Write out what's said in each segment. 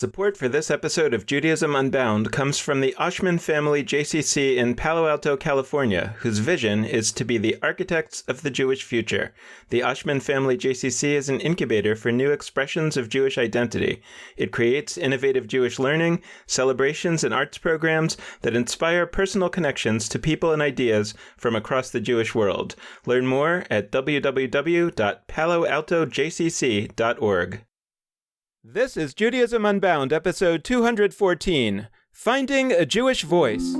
Support for this episode of Judaism Unbound comes from the Oshman Family JCC in Palo Alto, California, whose vision is to be the architects of the Jewish future. The Oshman Family JCC is an incubator for new expressions of Jewish identity. It creates innovative Jewish learning, celebrations, and arts programs that inspire personal connections to people and ideas from across the Jewish world. Learn more at www.paloaltojcc.org. This is Judaism Unbound, episode 214, Finding a Jewish Voice.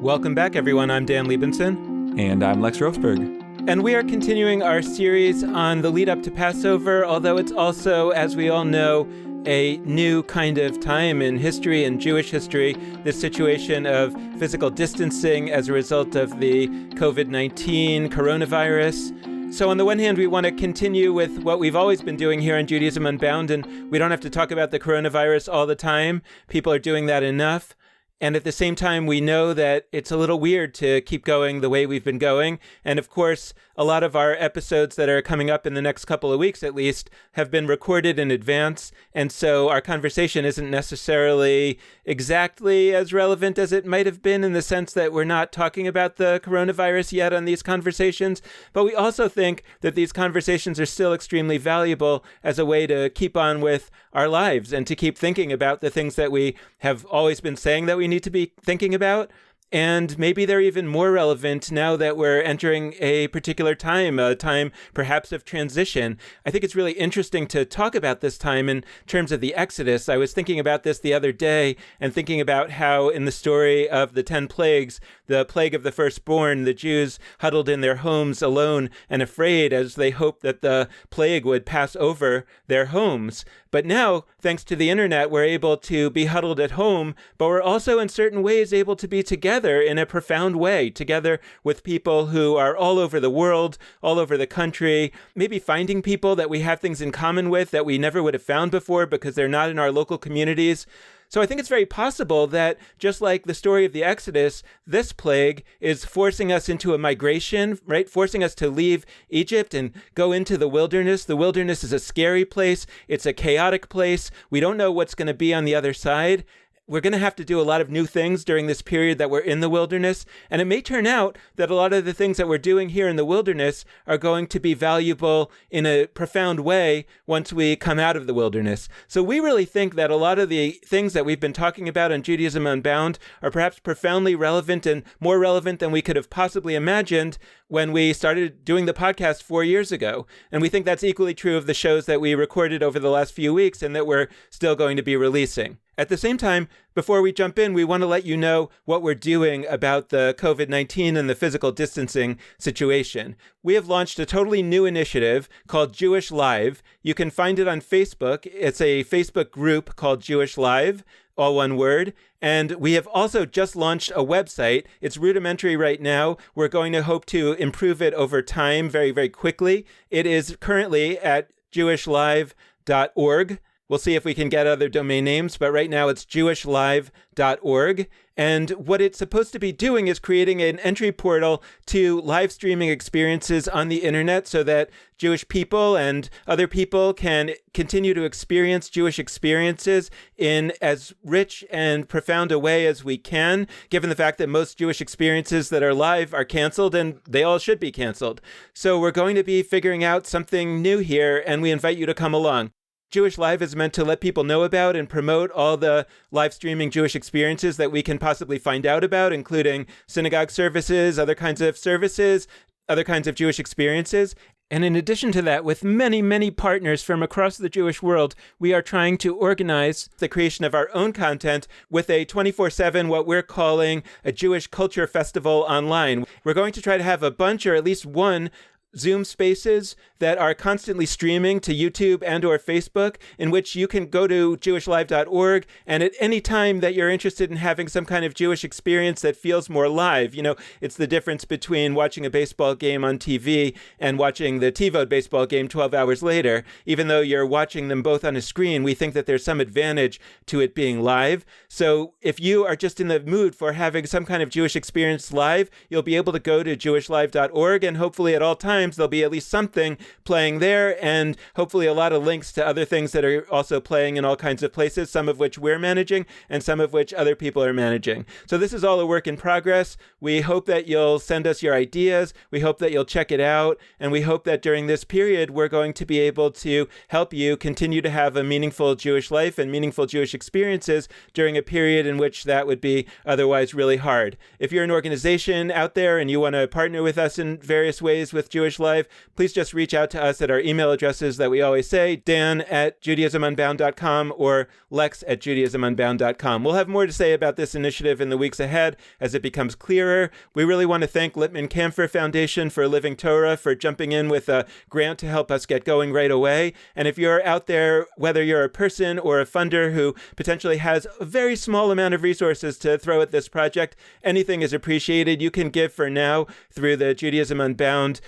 Welcome back, everyone. I'm Dan Liebenson. And I'm Lex Rosberg. And we are continuing our series on the lead up to Passover, although it's also, as we all know, a new kind of time in history and Jewish history, this situation of physical distancing as a result of the COVID-19 coronavirus. So on the one hand, we want to continue with what we've always been doing here on Judaism Unbound, and we don't have to talk about the coronavirus all the time. People are doing that enough. And at the same time, we know that it's a little weird to keep going the way we've been going. And of course, a lot of our episodes that are coming up in the next couple of weeks, at least, have been recorded in advance. And so our conversation isn't necessarily exactly as relevant as it might have been in the sense that we're not talking about the coronavirus yet on these conversations. But we also think that these conversations are still extremely valuable as a way to keep on with our lives and to keep thinking about the things that we have always been saying that we need to be thinking about. And maybe they're even more relevant now that we're entering a particular time, a time perhaps of transition. I think it's really interesting to talk about this time in terms of the Exodus. I was thinking about this the other day and thinking about how in the story of the 10 plagues, the plague of the firstborn, the Jews huddled in their homes alone and afraid as they hoped that the plague would pass over their homes. But now, thanks to the internet, we're able to be huddled at home, but we're also in certain ways able to be together in a profound way, together with people who are all over the world, all over the country, maybe finding people that we have things in common with that we never would have found before because they're not in our local communities. So I think it's very possible that, just like the story of the Exodus, this plague is forcing us into a migration, right? Forcing us to leave Egypt and go into the wilderness. The wilderness is a scary place. It's a chaotic place. We don't know what's going to be on the other side. We're going to have to do a lot of new things during this period that we're in the wilderness. And it may turn out that a lot of the things that we're doing here in the wilderness are going to be valuable in a profound way once we come out of the wilderness. So we really think that a lot of the things that we've been talking about on Judaism Unbound are perhaps profoundly relevant and more relevant than we could have possibly imagined when we started doing the podcast 4 years ago. And we think that's equally true of the shows that we recorded over the last few weeks and that we're still going to be releasing. At the same time, before we jump in, we want to let you know what we're doing about the COVID-19 and the physical distancing situation. We have launched a totally new initiative called Jewish Live. You can find it on Facebook. It's a Facebook group called Jewish Live, all one word. And we have also just launched a website. It's rudimentary right now. We're going to hope to improve it over time very, very quickly. It is currently at jewishlive.org. We'll see if we can get other domain names, but right now it's jewishlive.org. And what it's supposed to be doing is creating an entry portal to live streaming experiences on the internet so that Jewish people and other people can continue to experience Jewish experiences in as rich and profound a way as we can, given the fact that most Jewish experiences that are live are canceled, and they all should be canceled. So we're going to be figuring out something new here, and we invite you to come along. Jewish Live is meant to let people know about and promote all the live streaming Jewish experiences that we can possibly find out about, including synagogue services, other kinds of services, other kinds of Jewish experiences. And in addition to that, with many, many partners from across the Jewish world, we are trying to organize the creation of our own content with a 24/7, what we're calling a Jewish Culture Festival online. We're going to try to have a bunch, or at least one, Zoom spaces that are constantly streaming to YouTube and or Facebook, in which you can go to jewishlive.org, and at any time that you're interested in having some kind of Jewish experience that feels more live, you know, it's the difference between watching a baseball game on TV and watching the TiVo baseball game 12 hours later. Even though you're watching them both on a screen, we think that there's some advantage to it being live. So if you are just in the mood for having some kind of Jewish experience live, you'll be able to go to jewishlive.org, and hopefully at all times Times, there'll be at least something playing there, and hopefully a lot of links to other things that are also playing in all kinds of places, some of which we're managing and some of which other people are managing. So this is all a work in progress. We hope that you'll send us your ideas. We hope that you'll check it out. And we hope that during this period, we're going to be able to help you continue to have a meaningful Jewish life and meaningful Jewish experiences during a period in which that would be otherwise really hard. If you're an organization out there and you want to partner with us in various ways with Jewish life, please just reach out to us at our email addresses that we always say, dan@judaismunbound.com or lex@judaismunbound.com. We'll have more to say about this initiative in the weeks ahead as it becomes clearer. We really want to thank Lippman Camphor Foundation for Living Torah for jumping in with a grant to help us get going right away. And if you're out there, whether you're a person or a funder who potentially has a very small amount of resources to throw at this project, anything is appreciated. You can give for now through the Judaism Unbound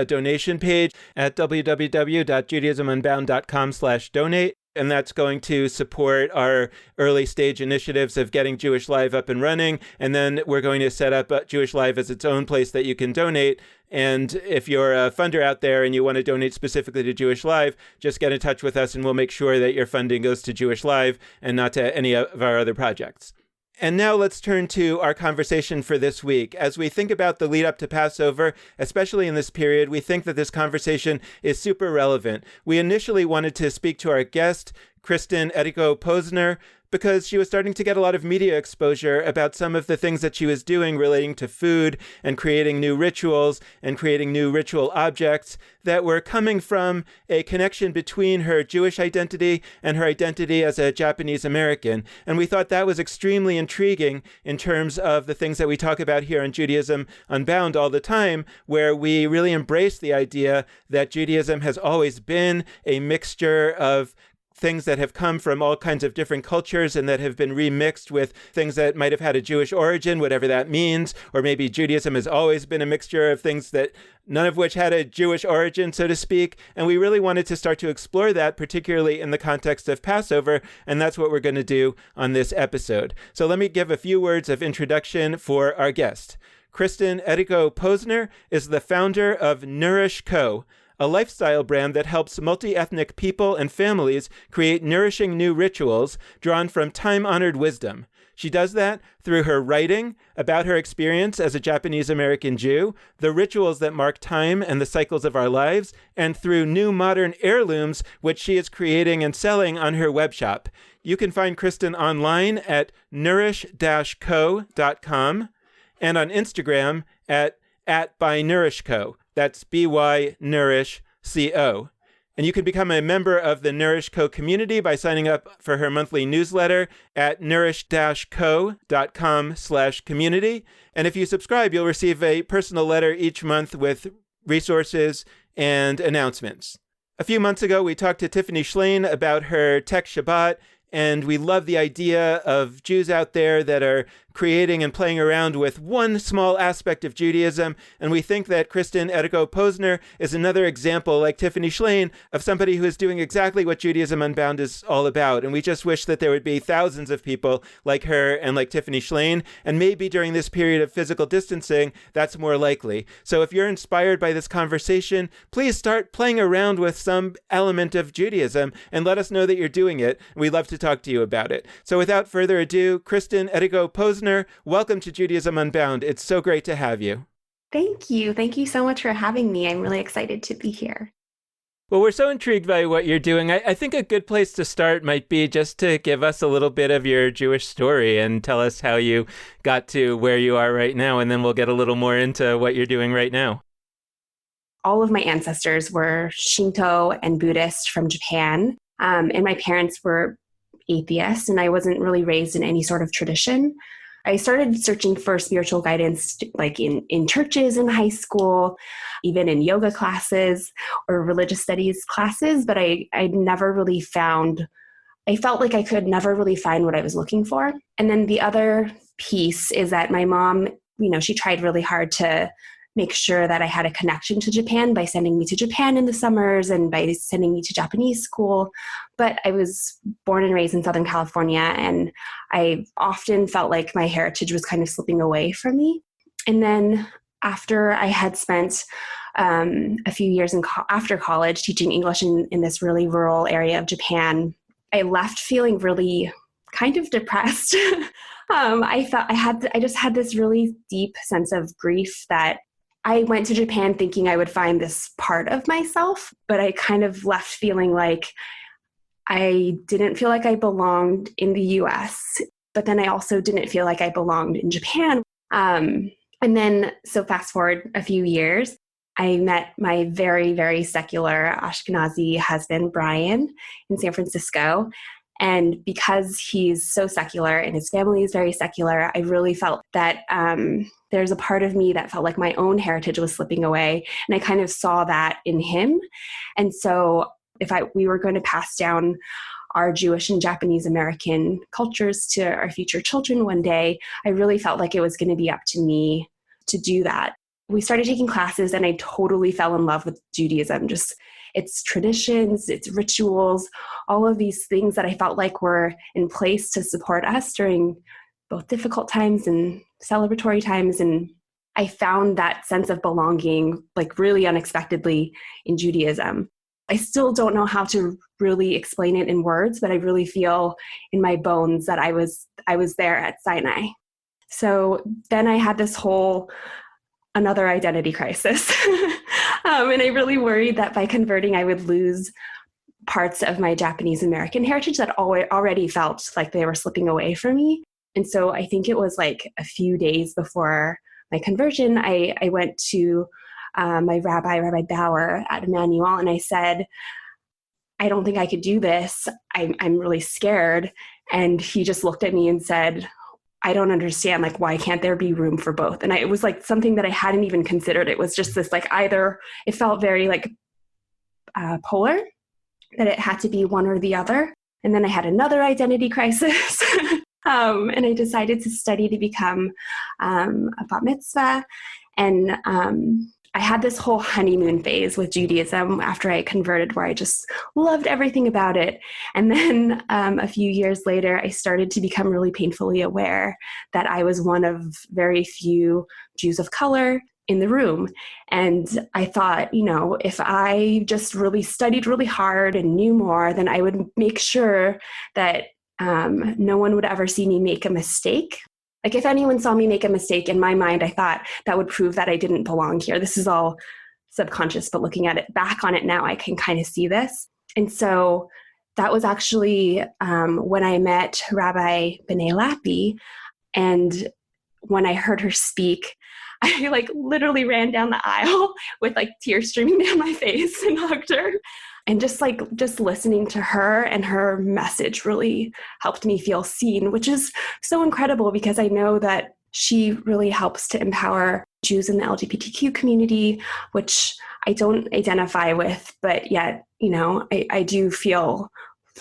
donation page at www.judaismunbound.com/donate. And that's going to support our early stage initiatives of getting Jewish Live up and running. And then we're going to set up Jewish Live as its own place that you can donate. And if you're a funder out there and you want to donate specifically to Jewish Live, just get in touch with us and we'll make sure that your funding goes to Jewish Live and not to any of our other projects. And now let's turn to our conversation for this week. As we think about the lead up to Passover, especially in this period, we think that this conversation is super relevant. We initially wanted to speak to our guest, Kristin Eriko Posner, because she was starting to get a lot of media exposure about some of the things that she was doing relating to food and creating new rituals and creating new ritual objects that were coming from a connection between her Jewish identity and her identity as a Japanese American. And we thought that was extremely intriguing in terms of the things that we talk about here on Judaism Unbound all the time, where we really embrace the idea that Judaism has always been a mixture of things that have come from all kinds of different cultures and that have been remixed with things that might have had a Jewish origin, whatever that means. Or maybe Judaism has always been a mixture of things that none of which had a Jewish origin, so to speak. And we really wanted to start to explore that, particularly in the context of Passover. And that's what we're going to do on this episode. So let me give a few words of introduction for our guest. Kristin Eriko Posner is the founder of Nourish Co., a lifestyle brand that helps multi-ethnic people and families create nourishing new rituals drawn from time-honored wisdom. She does that through her writing about her experience as a Japanese American Jew, the rituals that mark time and the cycles of our lives, and through new modern heirlooms, which she is creating and selling on her webshop. You can find Kristin online at nourish-co.com and on Instagram at @bynourishco. That's BY Nourish CO. And you can become a member of the Nourish Co community by signing up for her monthly newsletter at nourish-co.com/community. And if you subscribe, you'll receive a personal letter each month with resources and announcements. A few months ago, we talked to Tiffany Schlein about her Tech Shabbat, and we love the idea of Jews out there that are creating and playing around with one small aspect of Judaism. And we think that Kristin Eriko Posner is another example, like Tiffany Schlein, of somebody who is doing exactly what Judaism Unbound is all about. And we just wish that there would be thousands of people like her and like Tiffany Schlein. And maybe during this period of physical distancing, that's more likely. So if you're inspired by this conversation, please start playing around with some element of Judaism and let us know that you're doing it. We'd love to talk to you about it. So without further ado, Kristin Eriko Posner, welcome to Judaism Unbound. It's so great to have you. Thank you. Thank you so much for having me. I'm really excited to be here. Well, we're so intrigued by what you're doing. I think a good place to start might be just to give us a little bit of your Jewish story and tell us how you got to where you are right now, and then we'll get a little more into what you're doing right now. All of my ancestors were Shinto and Buddhist from Japan, and my parents were atheists, and I wasn't really raised in any sort of tradition. I started searching for spiritual guidance like in churches in high school, even in yoga classes or religious studies classes, but I never really found, I felt like I could never really find what I was looking for. And then the other piece is that my mom, she tried really hard to make sure that I had a connection to Japan by sending me to Japan in the summers and by sending me to Japanese school. But I was born and raised in Southern California, and I often felt like my heritage was kind of slipping away from me. And then after I had spent a few years after college, teaching English in this really rural area of Japan. I left feeling really kind of depressed. I just had this really deep sense of grief that I went to Japan thinking I would find this part of myself, but I kind of left feeling like I didn't feel like I belonged in the US, but then I also didn't feel like I belonged in Japan. So fast forward a few years, I met my very, very secular Ashkenazi husband, Brian, in San Francisco. And because he's so secular and his family is very secular, I really felt that there's a part of me that felt like my own heritage was slipping away. And I kind of saw that in him. And so if we were going to pass down our Jewish and Japanese American cultures to our future children one day, I really felt like it was going to be up to me to do that. We started taking classes and I totally fell in love with Judaism, just its traditions, its rituals, all of these things that I felt like were in place to support us during both difficult times and celebratory times. And I found that sense of belonging like really unexpectedly in Judaism. I still don't know how to really explain it in words, but I really feel in my bones that I was there at Sinai. So then I had another identity crisis. And I really worried that by converting, I would lose parts of my Japanese American heritage that already felt like they were slipping away from me. And so I think it was like a few days before my conversion, I went to my Rabbi Bauer at Emmanuel, and I said, I don't think I could do this. I'm really scared. And he just looked at me and said, I don't understand, like, why can't there be room for both? And it was like something that I hadn't even considered. It was just this like either, it felt very like polar, that it had to be one or the other. And then I had another identity crisis. And I decided to study to become a bat mitzvah. And I had this whole honeymoon phase with Judaism after I converted where I just loved everything about it. And then a few years later, I started to become really painfully aware that I was one of very few Jews of color in the room. And I thought, if I just really studied really hard and knew more, then I would make sure that no one would ever see me make a mistake. Like if anyone saw me make a mistake, in my mind, I thought that would prove that I didn't belong here. This is all subconscious, but looking at it back on it now, I can kind of see this. And so that was actually when I met Rabbi B'nai Lappi. And when I heard her speak, I like literally ran down the aisle with like tears streaming down my face and hugged her. And just listening to her and her message really helped me feel seen, which is so incredible because I know that she really helps to empower Jews in the LGBTQ community, which I don't identify with, but yet, I do feel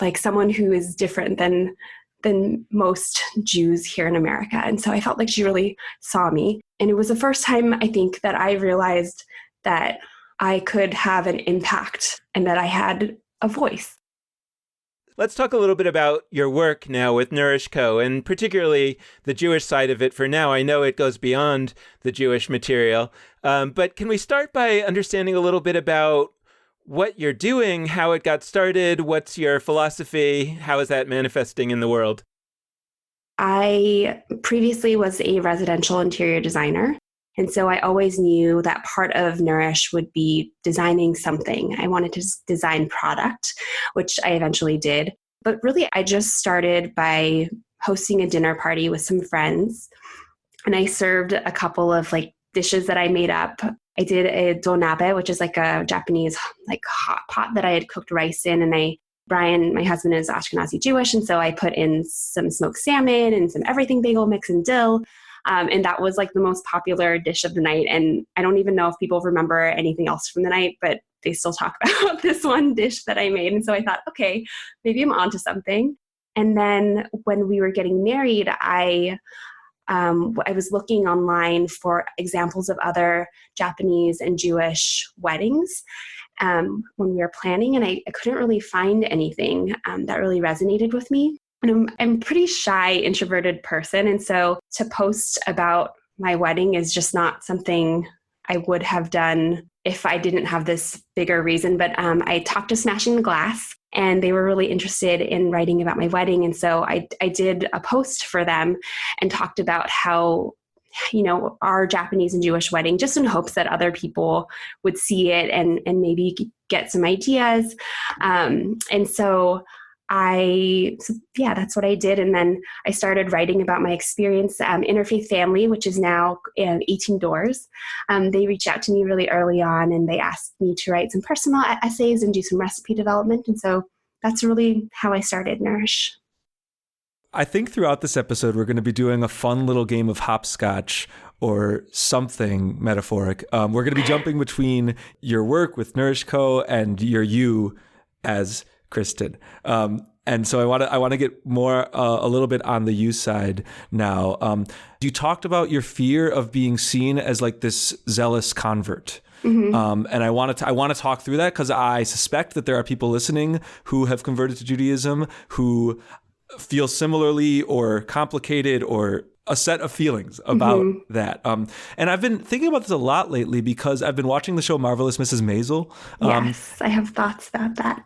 like someone who is different than most Jews here in America. And so I felt like she really saw me. And it was the first time I think that I realized that I could have an impact and that I had a voice. Let's talk a little bit about your work now with Nourish Co., and particularly the Jewish side of it for now. I know it goes beyond the Jewish material, but can we start by understanding a little bit about what you're doing, how it got started, what's your philosophy, how is that manifesting in the world? I previously was a residential interior designer. And so I always knew that part of Nourish would be designing something. I wanted to design product, which I eventually did. But really, I just started by hosting a dinner party with some friends. And I served a couple of like dishes that I made up. I did a donabe, which is like a Japanese like hot pot that I had cooked rice in. And Brian, my husband, is Ashkenazi Jewish. And so I put in some smoked salmon and some everything bagel mix and dill. And that was like the most popular dish of the night. And I don't even know if people remember anything else from the night, but they still talk about this one dish that I made. And so I thought, okay, maybe I'm onto something. And then when we were getting married, I was looking online for examples of other Japanese and Jewish weddings when we were planning. And I couldn't really find anything that really resonated with me. And I'm a pretty shy, introverted person. And so to post about my wedding is just not something I would have done if I didn't have this bigger reason. But I talked to Smashing the Glass, and they were really interested in writing about my wedding. And so I did a post for them and talked about how, our Japanese and Jewish wedding, just in hopes that other people would see it and maybe get some ideas. And so that's what I did. And then I started writing about my experience. Interfaith Family, which is now 18 Doors, they reached out to me really early on, and they asked me to write some personal essays and do some recipe development. And so that's really how I started Nourish. I think throughout this episode, we're going to be doing a fun little game of hopscotch or something metaphoric. We're going to be jumping between your work with Nourish Co. and you as Kristin. And so I want to get more a little bit on the you side now. You talked about your fear of being seen as like this zealous convert. Mm-hmm. And I want to talk through that because I suspect that there are people listening who have converted to Judaism who feel similarly or complicated or a set of feelings about that. And I've been thinking about this a lot lately because I've been watching the show Marvelous Mrs. Maisel. Yes, I have thoughts about that.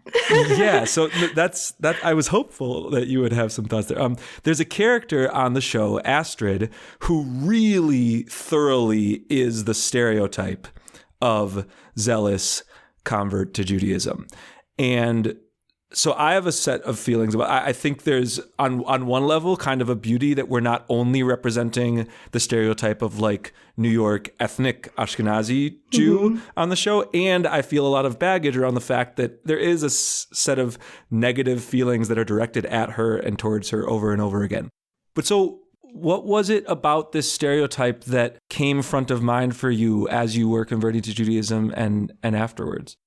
Yeah, so that's I was hopeful that you would have some thoughts there. There's a character on the show, Astrid, who really thoroughly is the stereotype of zealous convert to Judaism. And so I have a set of feelings about. I think there's on one level kind of a beauty that we're not only representing the stereotype of like New York ethnic Ashkenazi Jew on the show, and I feel a lot of baggage around the fact that there is a set of negative feelings that are directed at her and towards her over and over again. But so what was it about this stereotype that came front of mind for you as you were converting to Judaism and afterwards?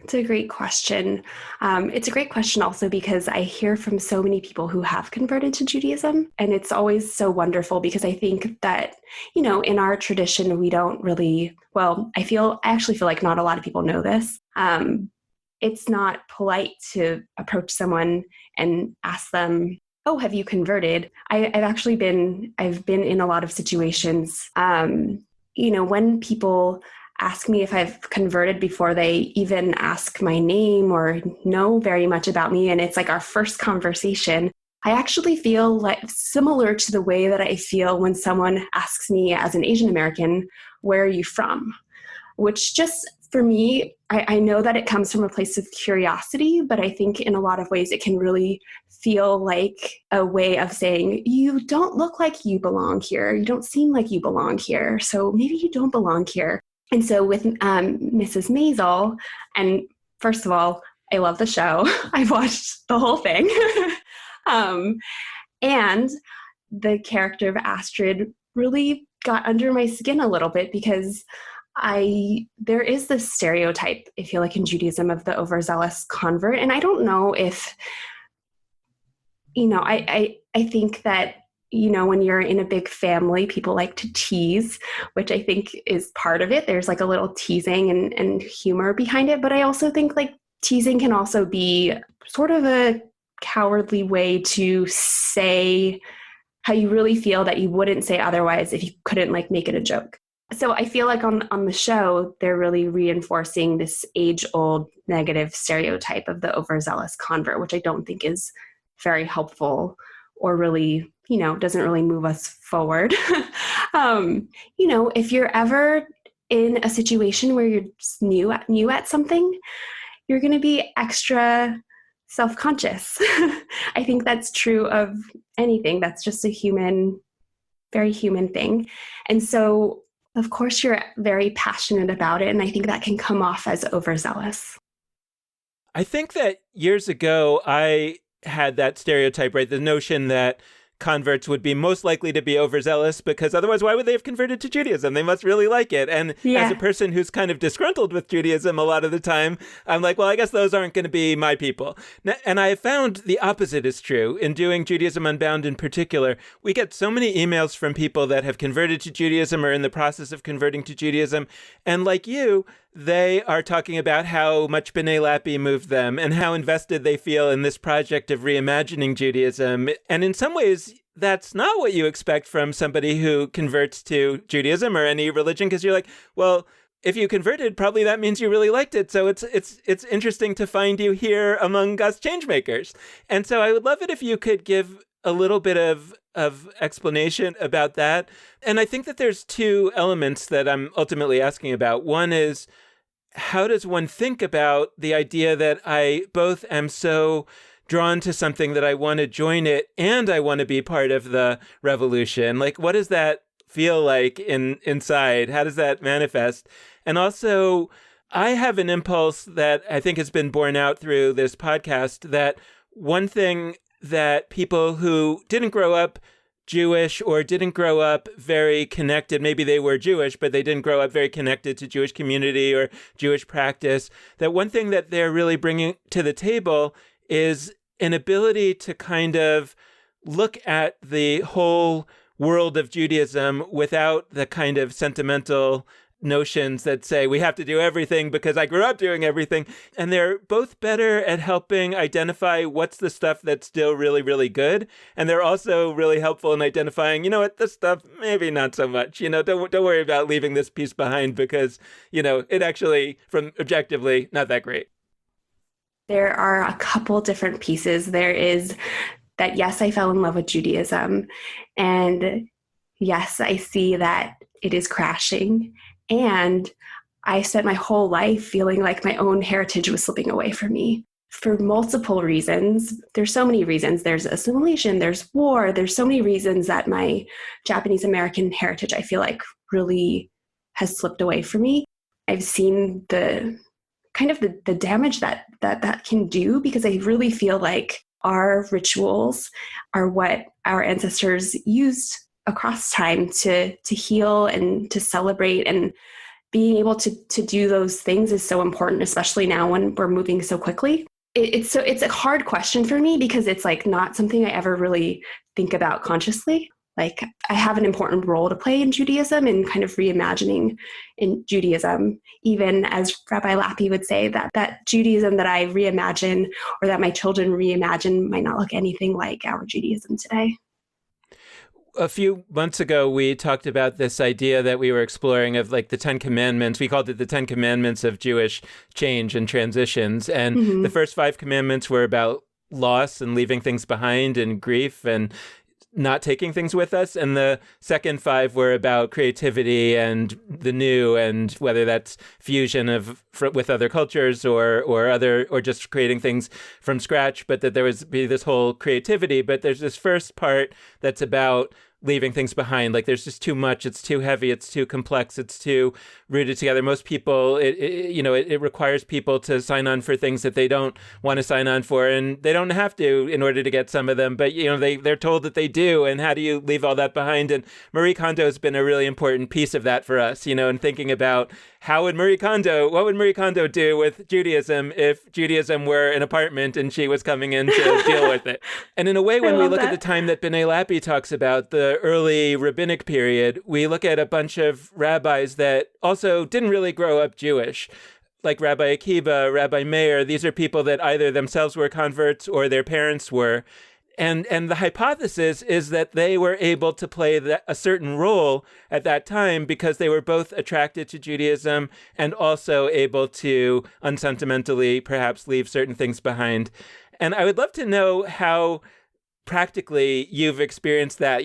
It's a great question. It's a great question also because I hear from so many people who have converted to Judaism, and it's always so wonderful because I think that, in our tradition, we don't really, I actually feel like not a lot of people know this. It's not polite to approach someone and ask them, oh, have you converted? I've been in a lot of situations, when people ask me if I've converted before they even ask my name or know very much about me, and it's like our first conversation, I actually feel like similar to the way that I feel when someone asks me as an Asian American, where are you from? Which just, for me, I know that it comes from a place of curiosity, but I think in a lot of ways it can really feel like a way of saying, you don't look like you belong here. You don't seem like you belong here. So maybe you don't belong here. And so with Mrs. Maisel, and first of all, I love the show. I've watched the whole thing. And the character of Astrid really got under my skin a little bit because there is this stereotype, I feel like, in Judaism of the overzealous convert. And I don't know if, I think that, when you're in a big family, people like to tease, which I think is part of it. There's like a little teasing and humor behind it. But I also think like teasing can also be sort of a cowardly way to say how you really feel that you wouldn't say otherwise if you couldn't like make it a joke. So I feel like on the show, they're really reinforcing this age-old negative stereotype of the overzealous convert, which I don't think is very helpful or really, doesn't really move us forward. If you're ever in a situation where you're just new at something, you're going to be extra self-conscious. I think that's true of anything. That's just a very human thing. And so, of course, you're very passionate about it. And I think that can come off as overzealous. I think that years ago, I had that stereotype, right? The notion that converts would be most likely to be overzealous because otherwise why would they have converted to Judaism? They must really like it. And as a person who's kind of disgruntled with Judaism a lot of the time, I'm like, well, I guess those aren't going to be my people. And I have found the opposite is true. In doing Judaism Unbound in particular, we get so many emails from people that have converted to Judaism or in the process of converting to Judaism. And like you, they are talking about how much B'nai Lappi moved them and how invested they feel in this project of reimagining Judaism. And in some ways, that's not what you expect from somebody who converts to Judaism or any religion, because you're like, well, if you converted, probably that means you really liked it. So it's interesting to find you here among us changemakers. And so I would love it if you could give a little bit of explanation about that. And I think that there's two elements that I'm ultimately asking about. One is, how does one think about the idea that I both am so drawn to something that I want to join it and I want to be part of the revolution? Like, what does that feel like inside? How does that manifest? And also, I have an impulse that I think has been borne out through this podcast, that one thing that people who didn't grow up Jewish or didn't grow up very connected, maybe they were Jewish, but they didn't grow up very connected to Jewish community or Jewish practice, that one thing that they're really bringing to the table is an ability to kind of look at the whole world of Judaism without the kind of sentimental notions that say we have to do everything because I grew up doing everything. And they're both better at helping identify what's the stuff that's still really, really good. And they're also really helpful in identifying, you know what, this stuff, maybe not so much. You know, don't worry about leaving this piece behind because, you know, it actually, from objectively, not that great. There are a couple different pieces. There is that, yes, I fell in love with Judaism. And yes, I see that it is crashing. And I spent my whole life feeling like my own heritage was slipping away from me for multiple reasons. There's so many reasons. There's assimilation, there's war, there's so many reasons that my Japanese American heritage, I feel like, really has slipped away from me. I've seen the kind of the damage that can do, because I really feel like our rituals are what our ancestors used across time to heal and to celebrate, and being able to do those things is so important, especially now when we're moving so quickly. It's a hard question for me because it's like not something I ever really think about consciously. Like, I have an important role to play in Judaism and kind of reimagining in Judaism, even as Rabbi Lappy would say, that Judaism that I reimagine or that my children reimagine might not look anything like our Judaism today. A few months ago, we talked about this idea that we were exploring of like the 10 Commandments. We called it the 10 Commandments of Jewish change and transitions. And the first 5 commandments were about loss and leaving things behind and grief and not taking things with us. And the second 5 were about creativity and the new, and whether that's fusion with other cultures or just creating things from scratch, but that there was be this whole creativity. But there's this first part that's about leaving things behind. Like, there's just too much. It's too heavy. It's too complex. It's too rooted together. Most people, it requires people to sign on for things that they don't want to sign on for, and they don't have to in order to get some of them. But, they're told that they do. And how do you leave all that behind? And Marie Kondo has been a really important piece of that for us, and thinking about what would Marie Kondo do with Judaism if Judaism were an apartment and she was coming in to deal with it? And in a way, when we look at the time that B'nai Lappy talks about, the early rabbinic period, we look at a bunch of rabbis that also didn't really grow up Jewish, like Rabbi Akiva, Rabbi Meir. These are people that either themselves were converts or their parents were. And the hypothesis is that they were able to play a certain role at that time because they were both attracted to Judaism and also able to unsentimentally perhaps leave certain things behind. And I would love to know how practically you've experienced that,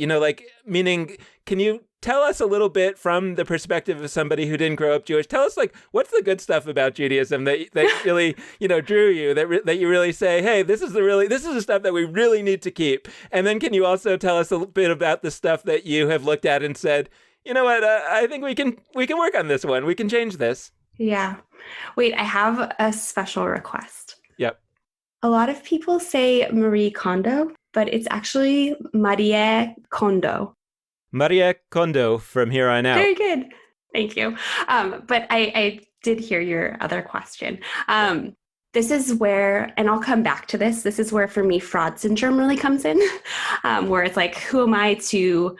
meaning, can you tell us a little bit from the perspective of somebody who didn't grow up Jewish? Tell us, what's the good stuff about Judaism that really, drew you, that you really say, hey, this is the stuff that we really need to keep. And then can you also tell us a little bit about the stuff that you have looked at and said, you know what, I think we can work on this one. We can change this. Yeah. Wait, I have a special request. Yep. A lot of people say Marie Kondo, but it's actually Marie Kondo. Marie Kondo from here on out. Very good. Thank you. But I did hear your other question. This is where, and I'll come back to this is where, for me, fraud syndrome really comes in, where it's like, who am I to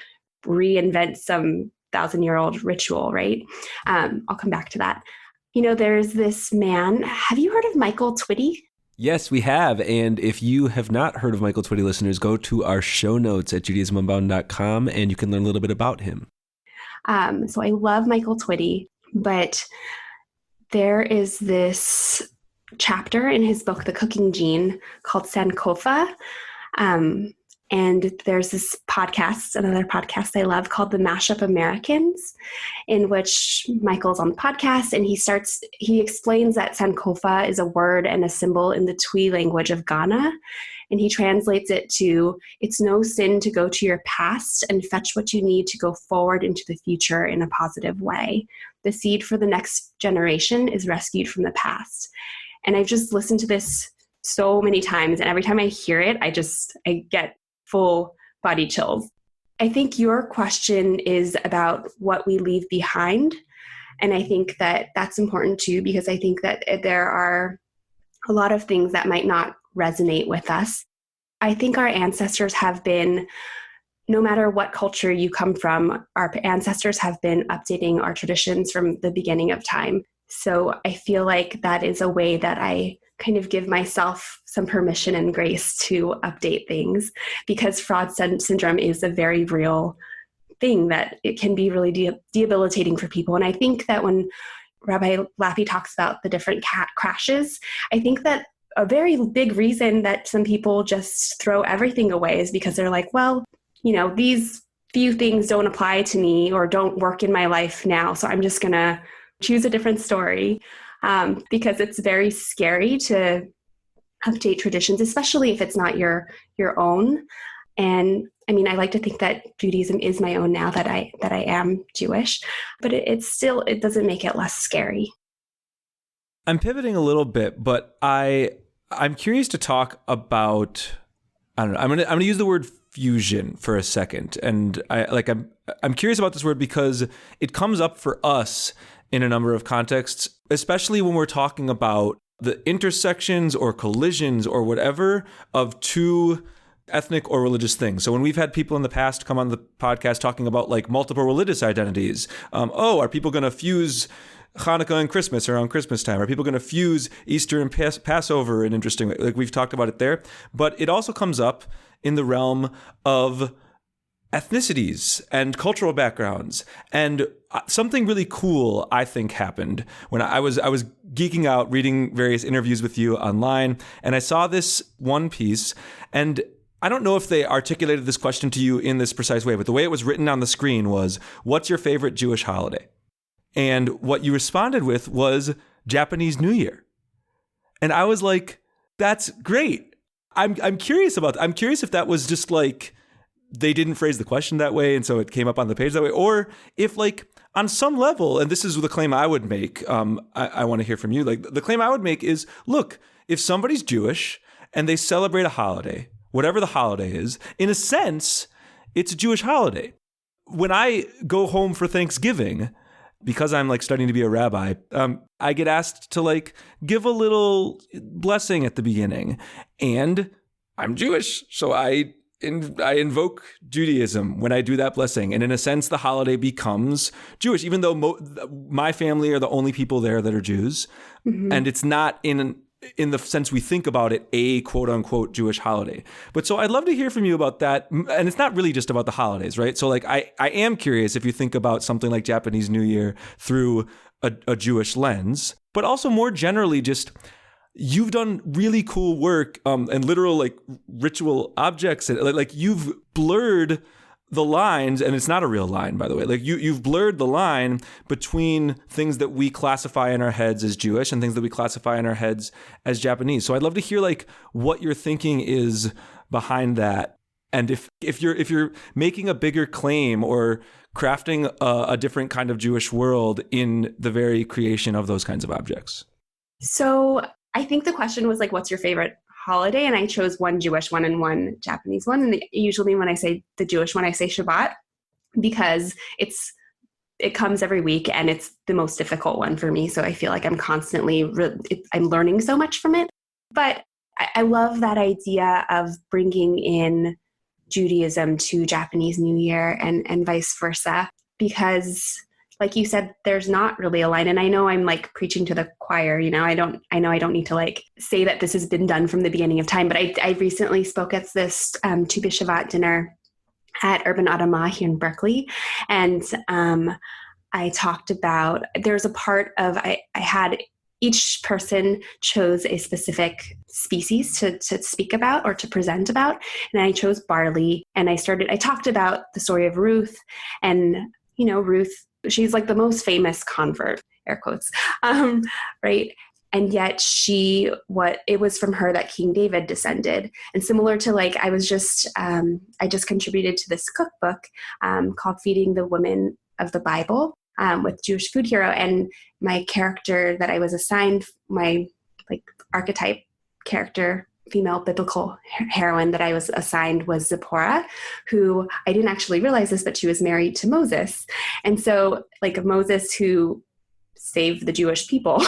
reinvent some 1,000-year-old ritual, right? I'll come back to that. There's this man. Have you heard of Michael Twitty? Yes, we have. And if you have not heard of Michael Twitty, listeners, go to our show notes at judaismunbound.com and you can learn a little bit about him. So I love Michael Twitty, but there is this chapter in his book, The Cooking Gene, called Sankofa. And there's this podcast, another podcast I love, called The Mashup Americans, in which Michael's on the podcast, and he explains that Sankofa is a word and a symbol in the Twi language of Ghana. And he translates it to, it's no sin to go to your past and fetch what you need to go forward into the future in a positive way. The seed for the next generation is rescued from the past. And I've just listened to this so many times, and every time I hear it, I get full body chills. I think your question is about what we leave behind. And I think that that's important too, because I think that there are a lot of things that might not resonate with us. I think our ancestors have been, no matter what culture you come from, our ancestors have been updating our traditions from the beginning of time. So I feel like that is a way that I kind of give myself some permission and grace to update things, because fraud syndrome is a very real thing that it can be really debilitating for people. And I think that when Rabbi Lappy talks about the different crashes, I think that a very big reason that some people just throw everything away is because they're like, well, these few things don't apply to me or don't work in my life now, so I'm just going to choose a different story. Because it's very scary to update traditions, especially if it's not your own. And I mean, I like to think that Judaism is my own now that I am Jewish, but it doesn't make it less scary. I'm pivoting a little bit, but I'm curious to talk about, I don't know, I'm gonna use the word fusion for a second, and I'm curious about this word because it comes up for us in a number of contexts, especially when we're talking about the intersections or collisions or whatever of two ethnic or religious things. So when we've had people in the past come on the podcast talking about like multiple religious identities, are people going to fuse Hanukkah and Christmas around Christmas time? Are people going to fuse Easter and Passover in an interesting way? Like we've talked about it there, but it also comes up in the realm of ethnicities and cultural backgrounds. And something really cool, I think, happened when I was geeking out reading various interviews with you online, and I saw this one piece, and I don't know if they articulated this question to you in this precise way, but the way it was written on the screen was, what's your favorite Jewish holiday? And what you responded with was Japanese New Year. And I was like, that's great. I'm curious about that. I'm curious if that was just like, they didn't phrase the question that way, and so it came up on the page that way, or if like on some level, and this is the claim I would make, I want to hear from you, like the claim I would make is, look, if somebody's Jewish and they celebrate a holiday, whatever the holiday is, in a sense, it's a Jewish holiday. When I go home for Thanksgiving, because I'm like studying to be a rabbi, I get asked to like give a little blessing at the beginning, and I'm Jewish, so I invoke Judaism when I do that blessing. And in a sense, the holiday becomes Jewish, even though my family are the only people there that are Jews. Mm-hmm. And it's not in the sense we think about it, a quote unquote Jewish holiday. But so I'd love to hear from you about that. And it's not really just about the holidays, right? So like, I am curious if you think about something like Japanese New Year through a Jewish lens, but also more generally, just you've done really cool work and literal like ritual objects. Like you've blurred the lines, and it's not a real line, by the way. Like you've blurred the line between things that we classify in our heads as Jewish and things that we classify in our heads as Japanese. So I'd love to hear like what your thinking is behind that, and if you're making a bigger claim or crafting a different kind of Jewish world in the very creation of those kinds of objects. So I think the question was like, what's your favorite holiday? And I chose one Jewish one and one Japanese one. And usually when I say the Jewish one, I say Shabbat, because it comes every week and it's the most difficult one for me. So I feel like I'm constantly, I'm learning so much from it. But I love that idea of bringing in Judaism to Japanese New Year and vice versa, because like you said, there's not really a line. And I know I'm like preaching to the choir, I know I don't need to like say that this has been done from the beginning of time, but I recently spoke at this Tu B'Shavat dinner at Urban Adamah here in Berkeley. And I talked about, there's a part of, I had each person chose a specific species to speak about or to present about. And I chose barley, and I talked about the story of Ruth. And, Ruth, she's like the most famous convert, air quotes, right? And yet it was from her that King David descended. And similar to I just contributed to this cookbook called Feeding the Women of the Bible, with Jewish Food Hero. And my character that I was assigned, my archetype character, female biblical heroine that I was assigned was Zipporah, who I didn't actually realize this, but she was married to Moses. And so Moses who saved the Jewish people.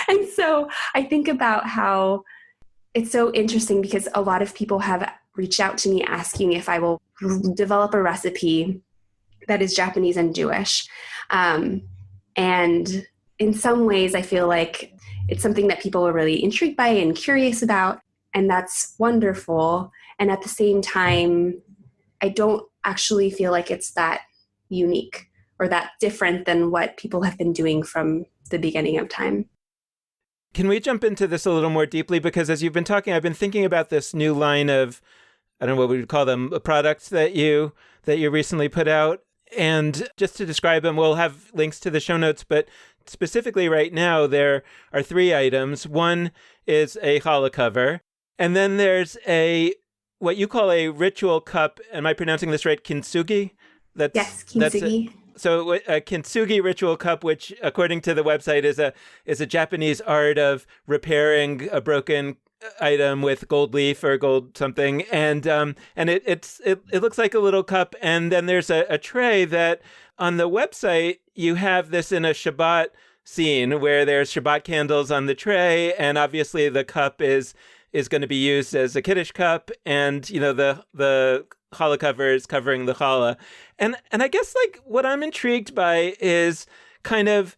And so I think about how it's so interesting because a lot of people have reached out to me asking if I will develop a recipe that is Japanese and Jewish. And in some ways, I feel like it's something that people are really intrigued by and curious about, and that's wonderful. And at the same time, I don't actually feel like it's that unique or that different than what people have been doing from the beginning of time. Can we jump into this a little more deeply? Because as you've been talking, I've been thinking about this new line of, I don't know what we would call them, products that you recently put out. And just to describe them, we'll have links to the show notes, but specifically right now, there are 3 items. One is a challah cover, and then there's what you call a ritual cup. Am I pronouncing this right? Kintsugi? Yes, kintsugi. So a kintsugi ritual cup, which according to the website is a Japanese art of repairing a broken item with gold leaf or gold something, and it looks like a little cup, and then there's a tray that on the website you have this in a Shabbat scene where there's Shabbat candles on the tray, and obviously the cup is going to be used as a Kiddush cup, and the challah cover is covering the challah, and I guess what I'm intrigued by is kind of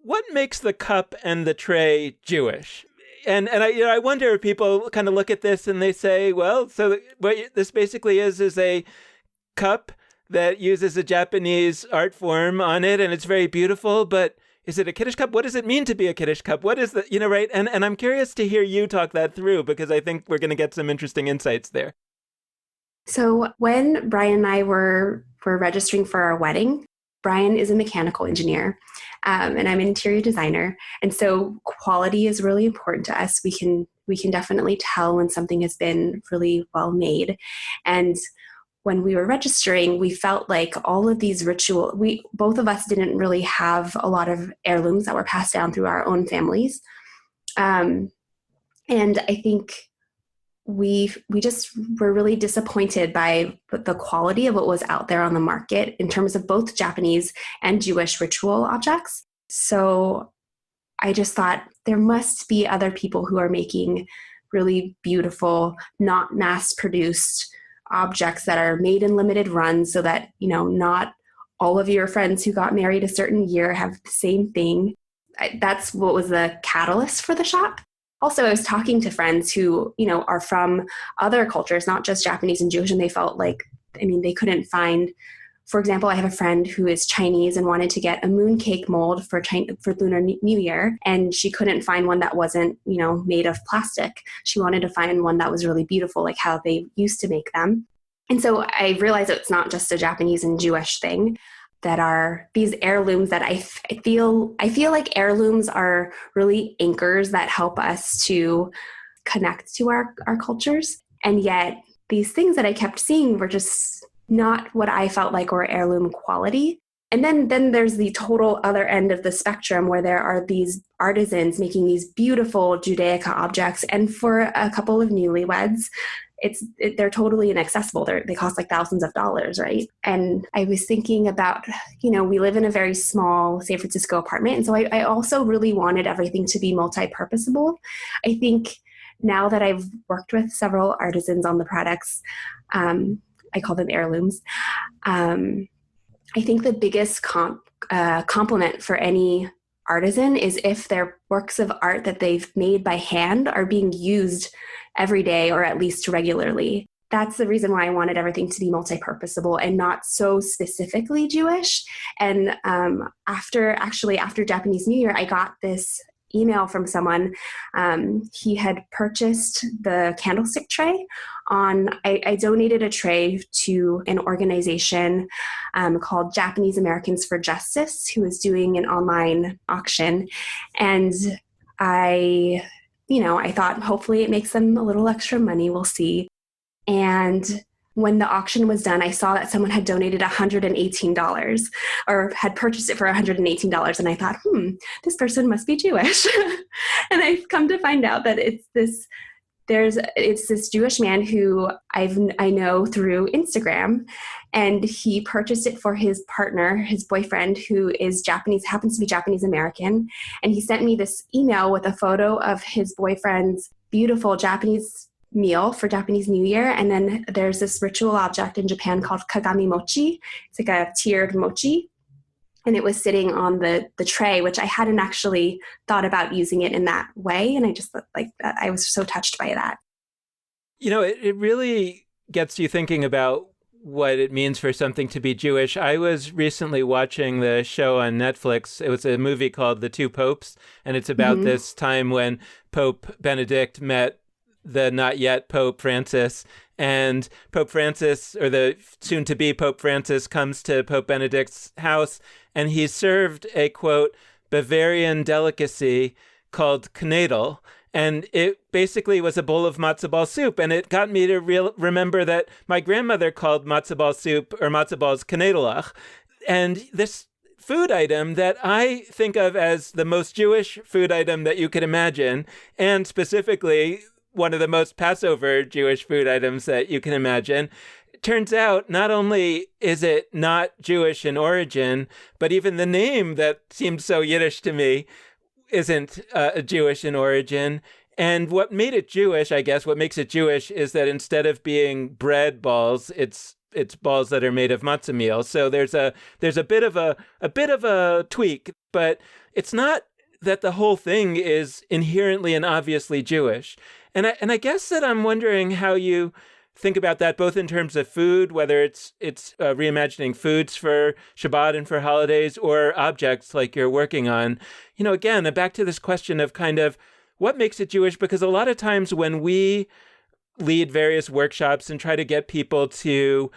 what makes the cup and the tray Jewish. And I wonder if people kind of look at this and they say, well, so what this basically is a cup that uses a Japanese art form on it, and it's very beautiful, but is it a Kiddush cup? What does it mean to be a Kiddush cup? What is right? And I'm curious to hear you talk that through, because I think we're going to get some interesting insights there. So when Brian and I were registering for our wedding, Brian is a mechanical engineer, and I'm an interior designer. And so quality is really important to us. We can definitely tell when something has been really well made. And when we were registering, we felt like all of these both of us didn't really have a lot of heirlooms that were passed down through our own families. And I think we just were really disappointed by the quality of what was out there on the market in terms of both Japanese and Jewish ritual objects. So I just thought there must be other people who are making really beautiful, not mass-produced objects that are made in limited runs so that, not all of your friends who got married a certain year have the same thing. That's what was the catalyst for the shop. Also, I was talking to friends who, are from other cultures, not just Japanese and Jewish, and they felt they couldn't find, for example, I have a friend who is Chinese and wanted to get a mooncake mold for Lunar New Year, and she couldn't find one that wasn't, made of plastic. She wanted to find one that was really beautiful, like how they used to make them. And so I realized it's not just a Japanese and Jewish thing, that are these heirlooms that I feel like heirlooms are really anchors that help us to connect to our cultures. And yet these things that I kept seeing were just not what I felt like were heirloom quality. And then there's the total other end of the spectrum where there are these artisans making these beautiful Judaica objects. And for a couple of newlyweds, they're totally inaccessible. They cost thousands of dollars, right? And I was thinking about, we live in a very small San Francisco apartment. And so I also really wanted everything to be multi-purposable. I think now that I've worked with several artisans on the products, I call them heirlooms. I think the biggest compliment for any artisan is if their works of art that they've made by hand are being used every day or at least regularly. that's the reason why I wanted everything to be multi-purposable and not so specifically Jewish. And after Japanese New Year, I got this email from someone. He had purchased the candlestick tray I donated a tray to an organization called Japanese Americans for Justice, who was doing an online auction. And I thought hopefully it makes them a little extra money. We'll see. And when the auction was done, I saw that someone had donated $118 or had purchased it for $118. And I thought, this person must be Jewish. And I've come to find out that it's this Jewish man who I know through Instagram, and he purchased it for his partner, his boyfriend, who is Japanese, happens to be Japanese American. And he sent me this email with a photo of his boyfriend's beautiful Japanese meal for Japanese New Year. And then there's this ritual object in Japan called kagami mochi. It's like a tiered mochi. And it was sitting on the tray, which I hadn't actually thought about using it in that way. And I just I was so touched by that. It really gets you thinking about what it means for something to be Jewish. I was recently watching the show on Netflix. It was a movie called The Two Popes, and it's about this time when Pope Benedict met the not yet Pope Francis, and Pope Francis, or the soon-to-be Pope Francis, comes to Pope Benedict's house, and he's served a, quote, Bavarian delicacy called knedel, and it basically was a bowl of matzo ball soup, and it got me to remember that my grandmother called matzo ball soup, or matzo balls, knedelach, and this food item that I think of as the most Jewish food item that you could imagine, and specifically one of the most Passover Jewish food items that you can imagine. It turns out not only is it not Jewish in origin, but even the name that seemed so Yiddish to me isn't Jewish in origin. And what made it Jewish, I guess, what makes it Jewish is that instead of being bread balls, it's balls that are made of matzah meal. So there's a bit of a tweak, but it's not that the whole thing is inherently and obviously Jewish. And I guess that I'm wondering how you think about that, both in terms of food, whether it's reimagining foods for Shabbat and for holidays, or objects like you're working on. Again, back to this question of kind of what makes it Jewish, because a lot of times when we lead various workshops and try to get people to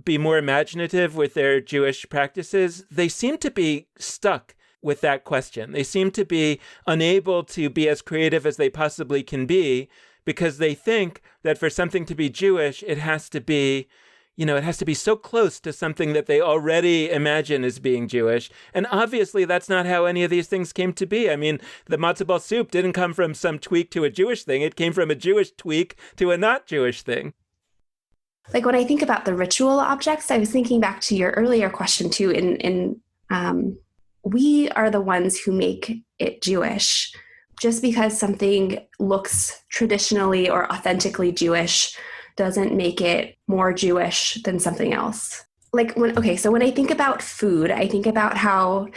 be more imaginative with their Jewish practices, they seem to be stuck with that question. They seem to be unable to be as creative as they possibly can be, because they think that for something to be Jewish, it has to be so close to something that they already imagine as being Jewish. And obviously, that's not how any of these things came to be. I mean, the matzo ball soup didn't come from some tweak to a Jewish thing. It came from a Jewish tweak to a not Jewish thing. Like when I think about the ritual objects, I was thinking back to your earlier question too, we are the ones who make it Jewish. Just because something looks traditionally or authentically Jewish doesn't make it more Jewish than something else. So when I think about food, I think about how,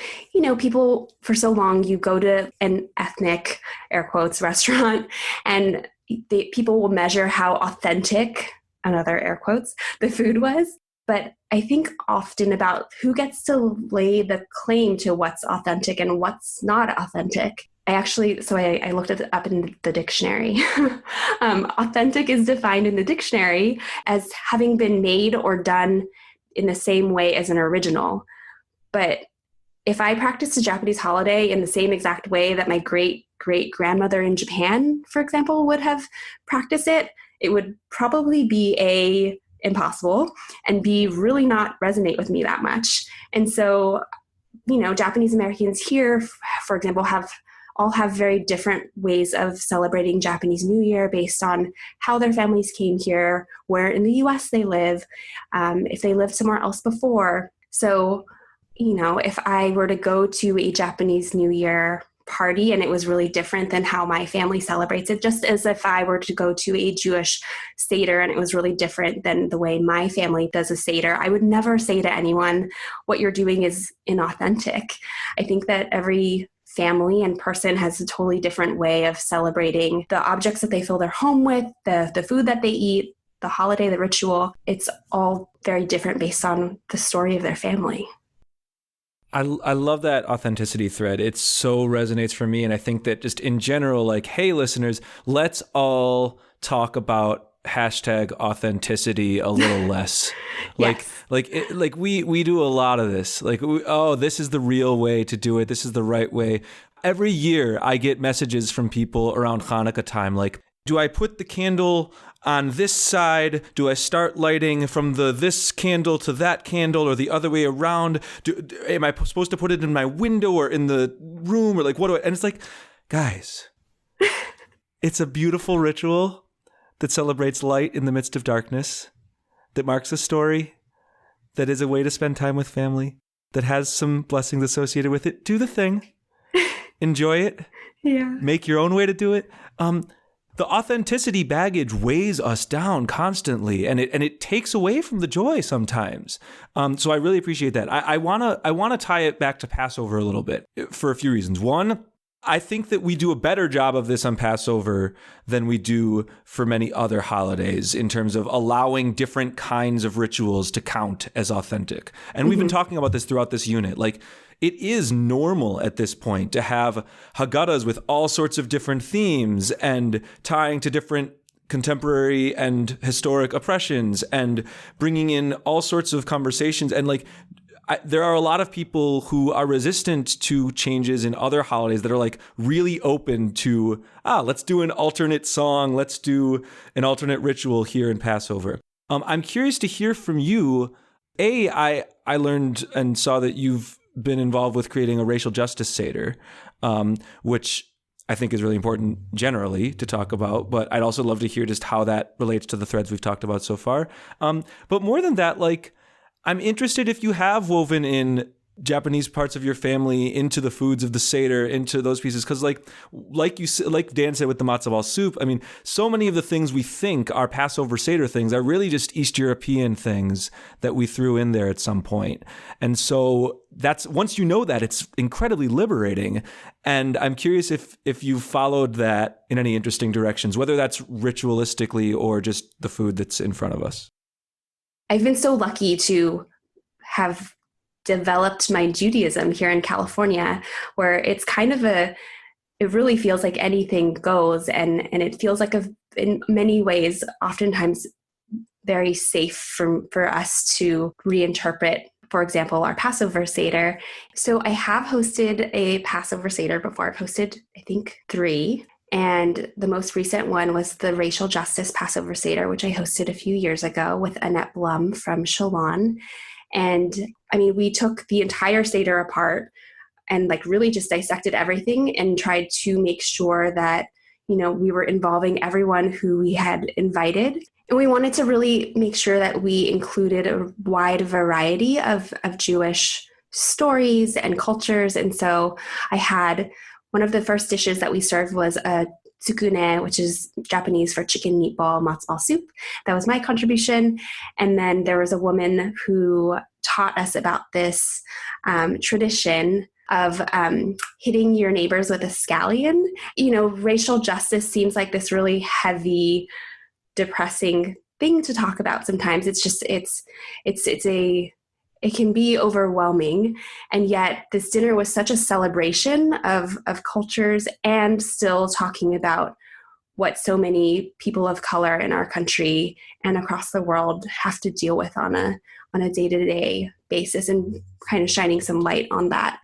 people for so long, you go to an ethnic, air quotes, restaurant, and people will measure how authentic, another air quotes, the food was. But I think often about who gets to lay the claim to what's authentic and what's not authentic. I looked it up in the dictionary. Authentic is defined in the dictionary as having been made or done in the same way as an original. But if I practiced a Japanese holiday in the same exact way that my great-great-grandmother in Japan, for example, would have practiced it, it would probably be impossible and be really not resonate with me that much. And so, Japanese Americans here, for example, all have very different ways of celebrating Japanese New Year based on how their families came here, where in the US they live, if they lived somewhere else before. So, if I were to go to a Japanese New Year party and it was really different than how my family celebrates it, just as if I were to go to a Jewish Seder and it was really different than the way my family does a Seder, I would never say to anyone, what you're doing is inauthentic. I think that every family and person has a totally different way of celebrating the objects that they fill their home with, the food that they eat. the holiday, the ritual, it's all very different based on the story of their family. I love that authenticity thread. It so resonates for me. And I think that just in general, like, hey, listeners, let's all talk about hashtag authenticity a little less. Yes. like we do a lot of this. Like, this is the real way to do it. This is the right way. Every year I get messages from people around Hanukkah time, like, do I put the candle on this side? Do I start lighting from this candle to that candle, or the other way around? Am I supposed to put it in my window or in the room, or like, what do I? And it's like, guys, it's a beautiful ritual that celebrates light in the midst of darkness, that marks a story, that is a way to spend time with family, that has some blessings associated with it. Do the thing. Enjoy it. Yeah. Make your own way to do it. The authenticity baggage weighs us down constantly, and it takes away from the joy sometimes. So I really appreciate that. I wanna tie it back to Passover a little bit for a few reasons. One, I think that we do a better job of this on Passover than we do for many other holidays in terms of allowing different kinds of rituals to count as authentic. And we've been talking about this throughout this unit. Like, it is normal at this point to have Haggadahs with all sorts of different themes and tying to different contemporary and historic oppressions and bringing in all sorts of conversations. And like, there are a lot of people who are resistant to changes in other holidays that are like really open to, let's do an alternate song. Let's do an alternate ritual here in Passover. I'm curious to hear from you. I learned and saw that you've been involved with creating a racial justice Seder, which I think is really important generally to talk about, but I'd also love to hear just how that relates to the threads we've talked about so far. But more than that, like, I'm interested if you have woven in Japanese parts of your family into the foods of the Seder, into those pieces. Because like Dan said with the matzo ball soup, I mean, so many of the things we think are Passover Seder things are really just East European things that we threw in there at some point. And so that's, once you know that, it's incredibly liberating. And I'm curious if you've followed that in any interesting directions, whether that's ritualistically or just the food that's in front of us. I've been so lucky to have developed my Judaism here in California, where it's kind of it really feels like anything goes. And it feels like in many ways, oftentimes very safe for us to reinterpret, for example, our Passover Seder. So I have hosted a Passover Seder before. I've hosted, I think, 3. And the most recent one was the Racial Justice Passover Seder, which I hosted a few years ago with Annette Blum from Shalon. And I mean, we took the entire Seder apart and like really just dissected everything and tried to make sure that, you know, we were involving everyone who we had invited. And we wanted to really make sure that we included a wide variety of Jewish stories and cultures. And so I had one of the first dishes that we served was a tsukune, which is Japanese for chicken meatball matzo ball soup. That was my contribution. And then there was a woman who taught us about this tradition of hitting your neighbors with a scallion. You know, racial justice seems like this really heavy, depressing thing to talk about sometimes. It's just, it can be overwhelming. And yet this dinner was such a celebration of cultures and still talking about what so many people of color in our country and across the world have to deal with on a day-to-day basis, and kind of shining some light on that.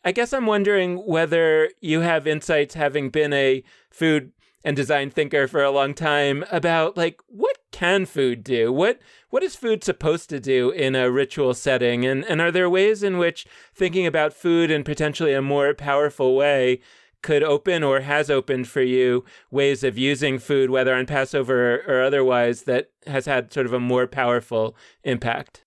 I guess I'm wondering whether you have insights, having been a food and design thinker for a long time, about like, what can food do? What is food supposed to do in a ritual setting? And are there ways in which thinking about food in potentially a more powerful way could open, or has opened for you, ways of using food, whether on Passover or otherwise, that has had sort of a more powerful impact?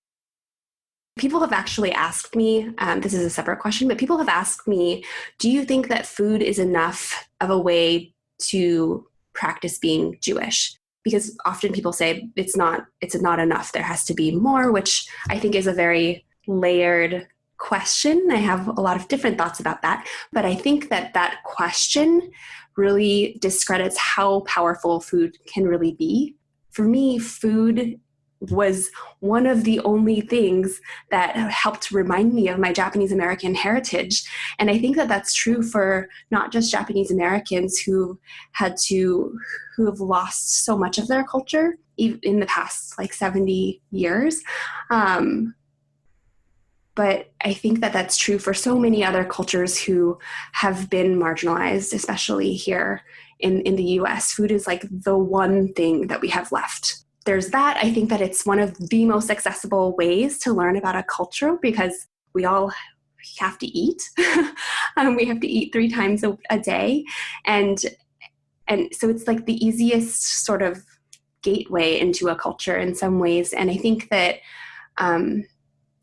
People have actually asked me, this is a separate question, but people have asked me, do you think that food is enough of a way to practice being Jewish? Because often people say it's not enough. There has to be more, which I think is a very layered question. I have a lot of different thoughts about that, but I think that question really discredits how powerful food can really be. for me, food was one of the only things that helped remind me of my Japanese American heritage. And I think that that's true for not just Japanese Americans who have lost so much of their culture in the past like 70 years. But I think that that's true for so many other cultures who have been marginalized, especially here in the US. Food is like the one thing that we have left. There's that. I think that it's one of the most accessible ways to learn about a culture because we all have to eat. We have to eat 3 times a day. And so it's like the easiest sort of gateway into a culture in some ways. And I think that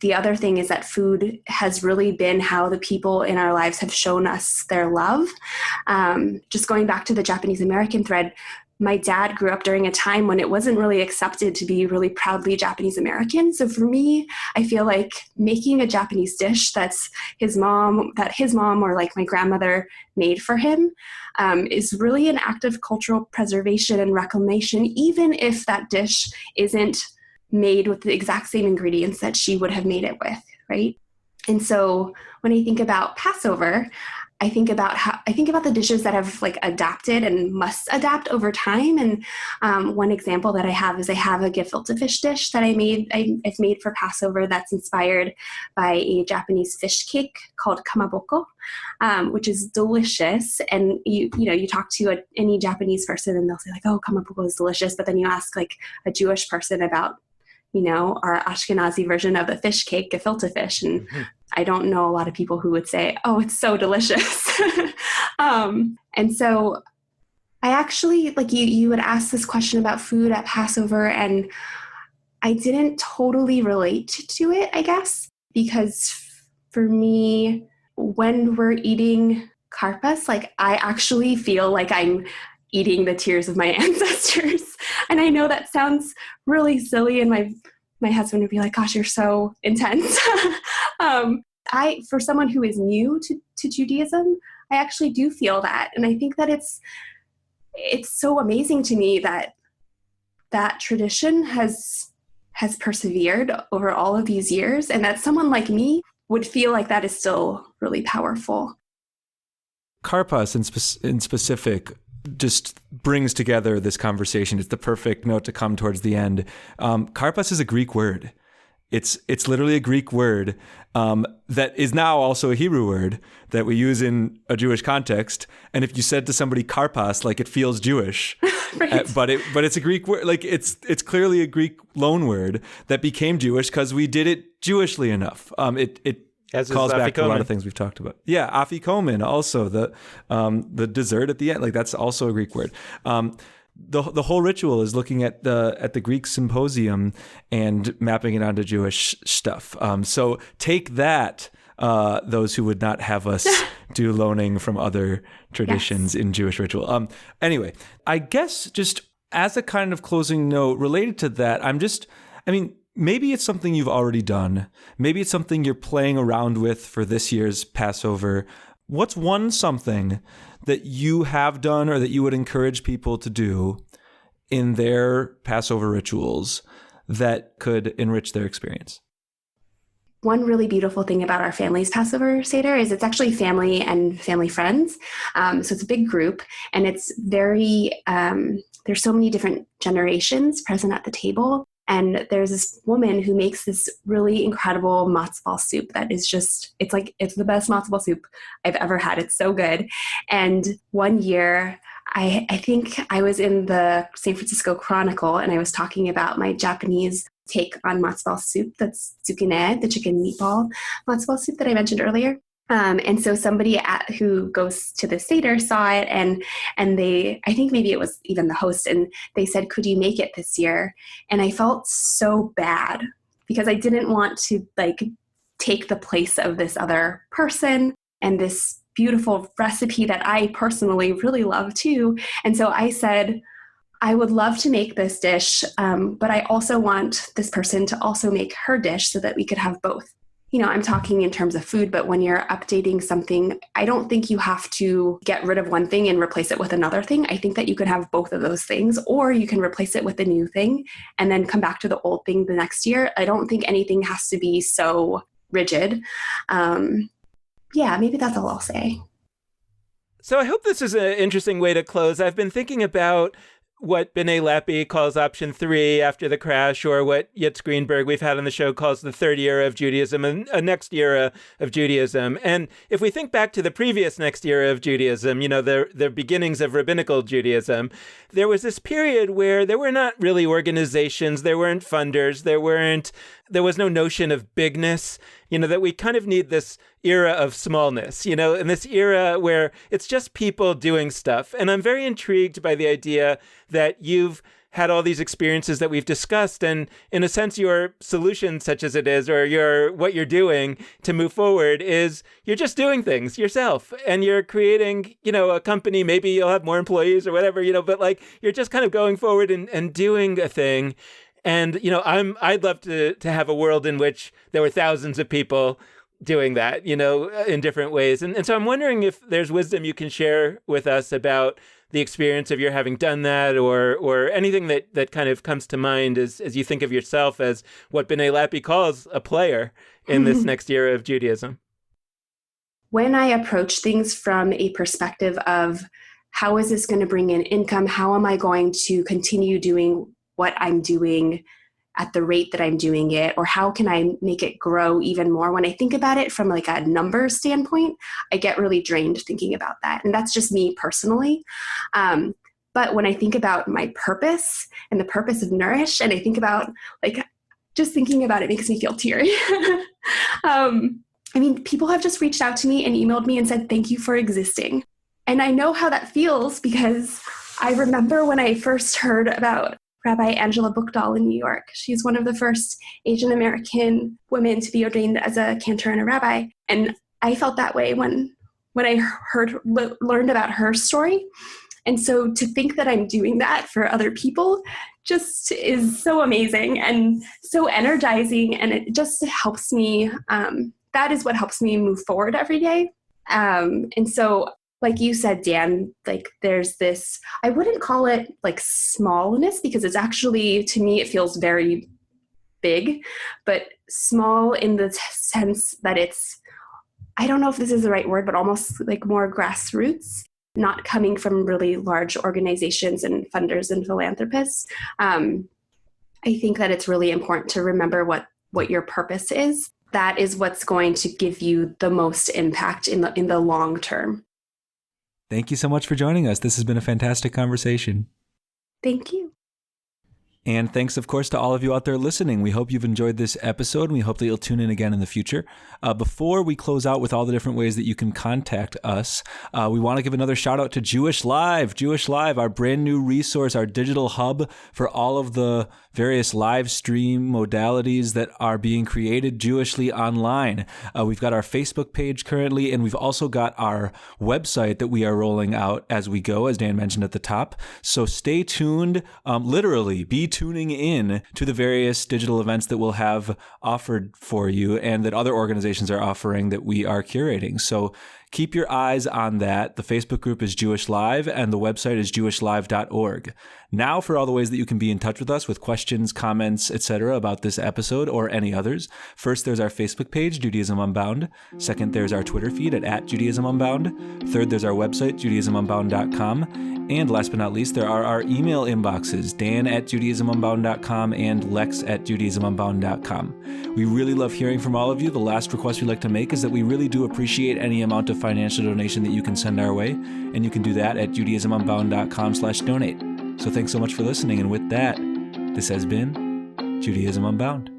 the other thing is that food has really been how the people in our lives have shown us their love. Just going back to the Japanese American thread, my dad grew up during a time when it wasn't really accepted to be really proudly Japanese American. So for me, I feel like making a Japanese dish that his mom or like my grandmother made for him is really an act of cultural preservation and reclamation, even if that dish isn't made with the exact same ingredients that she would have made it with, right? And so when I think about Passover, I think about the dishes that have like adapted and must adapt over time. And one example that I have is I have a gefilte fish dish that I've made for Passover that's inspired by a Japanese fish cake called kamaboko, which is delicious. And you talk to any Japanese person and they'll say like, oh, kamaboko is delicious. But then you ask like a Jewish person about our Ashkenazi version of the fish cake, gefilte fish. And I don't know a lot of people who would say, oh, it's so delicious. And so I actually, like you had asked this question about food at Passover, and I didn't totally relate to it, I guess, because for me, when we're eating karpas, like I actually feel like I'm eating the tears of my ancestors. And I know that sounds really silly, and my husband would be like, gosh, you're so intense. For someone who is new to Judaism, I actually do feel that. And I think that it's so amazing to me that tradition has persevered over all of these years, and that someone like me would feel like that is still really powerful. Karpas in specific just brings together this conversation. It's the perfect note to come towards the end. Karpas is a Greek word. It's literally a Greek word that is now also a Hebrew word that we use in a Jewish context. And if you said to somebody karpas, like it feels Jewish, right. but it's a Greek word. Like it's clearly a Greek loan word that became Jewish because we did it Jewishly enough. It calls back to a lot of things we've talked about. Yeah, afikomen, also the dessert at the end. Like that's also a Greek word. The whole ritual is looking at the Greek symposium and mapping it onto Jewish stuff. So take that, those who would not have us do loaning from other traditions in Jewish ritual. Anyway, I guess just as a kind of closing note related to that, maybe it's something you've already done. Maybe it's something you're playing around with for this year's Passover. What's something that you have done or that you would encourage people to do in their Passover rituals that could enrich their experience? One really beautiful thing about our family's Passover Seder is it's actually family and family friends. So it's a big group, and it's very, there's so many different generations present at the table. And there's this woman who makes this really incredible matzo ball soup that is just, it's the best matzo ball soup I've ever had. It's so good. And one year, I think I was in the San Francisco Chronicle, and I was talking about my Japanese take on matzo ball soup. That's tsukine, the chicken meatball matzo ball soup that I mentioned earlier. And so somebody who goes to the Seder saw it, and I think maybe it was even the host, and they said, could you make it this year? And I felt so bad because I didn't want to take the place of this other person and this beautiful recipe that I personally really love too. And so I said, I would love to make this dish, but I also want this person to also make her dish so that we could have both. I'm talking in terms of food, but when you're updating something, I don't think you have to get rid of one thing and replace it with another thing. I think that you can have both of those things, or you can replace it with a new thing and then come back to the old thing the next year. I don't think anything has to be so rigid. Maybe that's all I'll say. So I hope this is an interesting way to close. I've been thinking about what B'nai Lappi calls option 3 after the crash, or what Yitz Greenberg we've had on the show calls the third era of Judaism, and a next era of Judaism. And if we think back to the previous next era of Judaism, the beginnings of rabbinical Judaism, there was this period where there were not really organizations, there weren't funders, there was no notion of bigness, that we kind of need this era of smallness, in this era where it's just people doing stuff. And I'm very intrigued by the idea that you've had all these experiences that we've discussed, and in a sense, your solution, such as it is, or what you're doing to move forward, is you're just doing things yourself, and you're creating, a company. Maybe you'll have more employees or whatever, but you're just kind of going forward and doing a thing. And, I'd love to have a world in which there were thousands of people doing that, in different ways. And so I'm wondering if there's wisdom you can share with us about the experience of your having done that, or anything that kind of comes to mind as you think of yourself as what B'nai Lappi calls a player in this next era of Judaism. When I approach things from a perspective of how is this going to bring in income, how am I going to continue doing what I'm doing at the rate that I'm doing it, or how can I make it grow even more? When I think about it from like a numbers standpoint, I get really drained thinking about that. And that's just me personally. But when I think about my purpose and the purpose of Nourish, and I think about just thinking about it makes me feel teary. People have just reached out to me and emailed me and said, thank you for existing. And I know how that feels because I remember when I first heard about Rabbi Angela Buchdahl in New York. She's one of the first Asian American women to be ordained as a cantor and a rabbi. And I felt that way when I learned about her story. And so to think that I'm doing that for other people just is so amazing and so energizing. And it just helps me. That is what helps me move forward every day. And so, like you said, Dan, there's this, I wouldn't call it smallness, because it's actually, to me, it feels very big, but small in the sense that it's, I don't know if this is the right word, but almost more grassroots, not coming from really large organizations and funders and philanthropists. I think that it's really important to remember what your purpose is. That is what's going to give you the most impact in the long term. Thank you so much for joining us. This has been a fantastic conversation. Thank you. And thanks, of course, to all of you out there listening. We hope you've enjoyed this episode, and we hope that you'll tune in again in the future. Before we close out with all the different ways that you can contact us, we want to give another shout out to Jewish Live. Jewish Live, our brand new resource, our digital hub for all of the various live stream modalities that are being created Jewishly online. We've got our Facebook page currently, and we've also got our website that we are rolling out as we go, as Dan mentioned at the top. So stay tuned, literally be tuning in to the various digital events that we'll have offered for you and that other organizations are offering that we are curating. So keep your eyes on that. The Facebook group is Jewish Live and the website is jewishlive.org. Now for all the ways that you can be in touch with us with questions, comments, etc. about this episode or any others. First, there's our Facebook page, Judaism Unbound. Second, there's our Twitter feed at Judaism Unbound. Third, there's our website, judaismunbound.com. And last but not least, there are our email inboxes, dan@judaismunbound.com and lex@judaismunbound.com. We really love hearing from all of you. The last request we'd like to make is that we really do appreciate any amount of financial donation that you can send our way, and you can do that at judaismunbound.com/donate. So thanks so much for listening, and with that, this has been Judaism Unbound.